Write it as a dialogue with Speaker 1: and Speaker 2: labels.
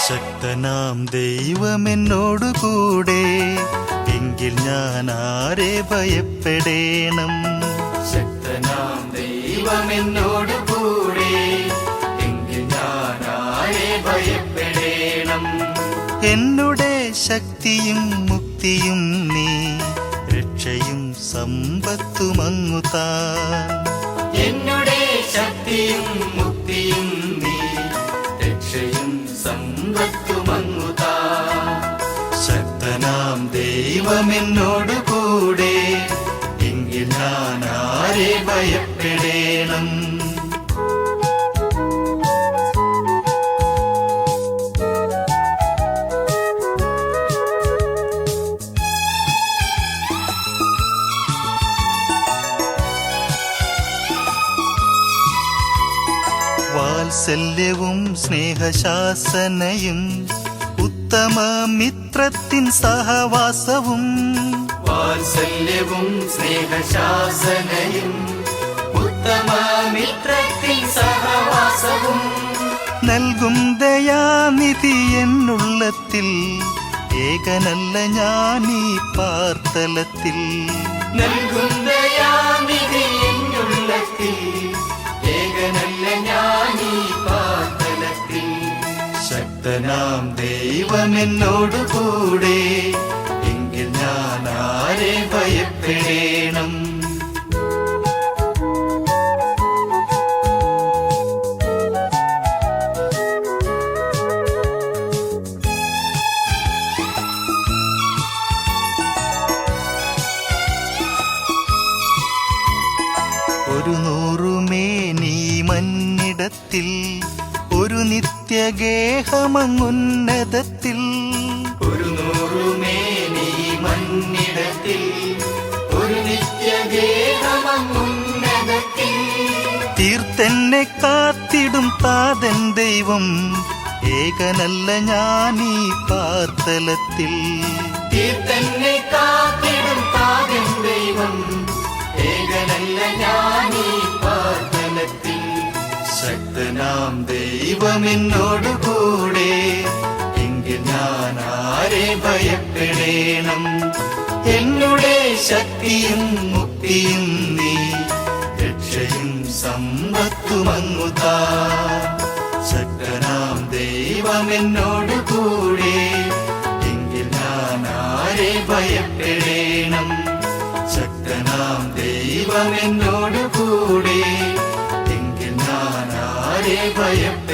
Speaker 1: ശക്തനാം ദൈവമെന്നോടു കൂടെ, എങ്കിൽ ഞാൻ ആരെ ഭയപ്പെടേണം.
Speaker 2: ശക്തനാം ദൈവമെന്നോടു കൂടെ, എങ്കിൽ ഞാൻ ആരെ ഭയപ്പെടേണം.
Speaker 1: എന്നുടെ ശക്തിയും മുക്തിയും നീ, രക്ഷയും സമ്പത്തുമങ്ങു താൻ.
Speaker 2: എന്നുടെ ശക്തിയും മുക്തിയും നീ, രക്ഷയും സമ്പത്തുമങ്ങു താൻ.
Speaker 1: ശക്തനാം ദൈവമെന്നോടു കൂടെ, എങ്കിൽ ഞാൻ ആരെ ഭയപ്പെടേണം. വാത്സല്യവും സ്നേഹശാസനയും, ഉത്തമമിത്രത്തിൻ സഹവാസവും.
Speaker 2: വാത്സല്യവും സ്നേഹശാസനയും, ഉത്തമമിത്രത്തിൻ സഹവാസവും.
Speaker 1: നൽകും ദയാനിധി എന്നുള്ളത്തിൽ, ഏകനല്ല ഞാനീ പാർത്തലത്തിൽ.
Speaker 2: നൽകും ദയാനിധി എന്നുള്ളത്തിൽ, ഏകനല്ല ഞാനീ പാർത്തലത്തിൽ.
Speaker 1: ശക്തനാം ദൈവമെന്നോടു കൂടെ, എങ്കിൽ ഞാൻ ആരെ ഭയപ്പെടേണം. ഒരു നൂറുമേനി മന്നിടത്തിൽ, ഒരു നിത്യഗേഹമങ്ങുന്നതത്തിൽ.
Speaker 2: ഒരു നൂറുമേനി മന്നിടത്തിൽ, ഒരു നിത്യഗേഹമങ്ങുന്നതത്തിൽ.
Speaker 1: തീർത്തെന്നെ കാത്തിടും താതൻ ദൈവം, ഏകനല്ല ഞാനീ പാർത്തലത്തിൽ.
Speaker 2: തീർത്തെന്നെ കാത്തിടും താതൻ ദൈവം, ഏകനല്ല ഞാനീ പാർത്തലത്തിൽ.
Speaker 1: ശക്തനാം ദൈവമെന്നോടു കൂടെ, എങ്കിൽ ഞാൻ ആരെ ഭയപ്പെടേണം. എന്നുടെ ശക്തിയും മുക്തിയും നീ, രക്ഷയും സമ്പത്തുമങ്ങു താൻ. ശക്തനാം ദൈവമെന്നോടു കൂടെ, എങ്കിൽ ഞാൻ ആരെ ഭയപ്പെടേണം. ശക്തനാം ദൈവമെന്നോടു കൂടെ, എങ്കിൽ ഞാൻ ആരെ ഭയപ്പെടേണം.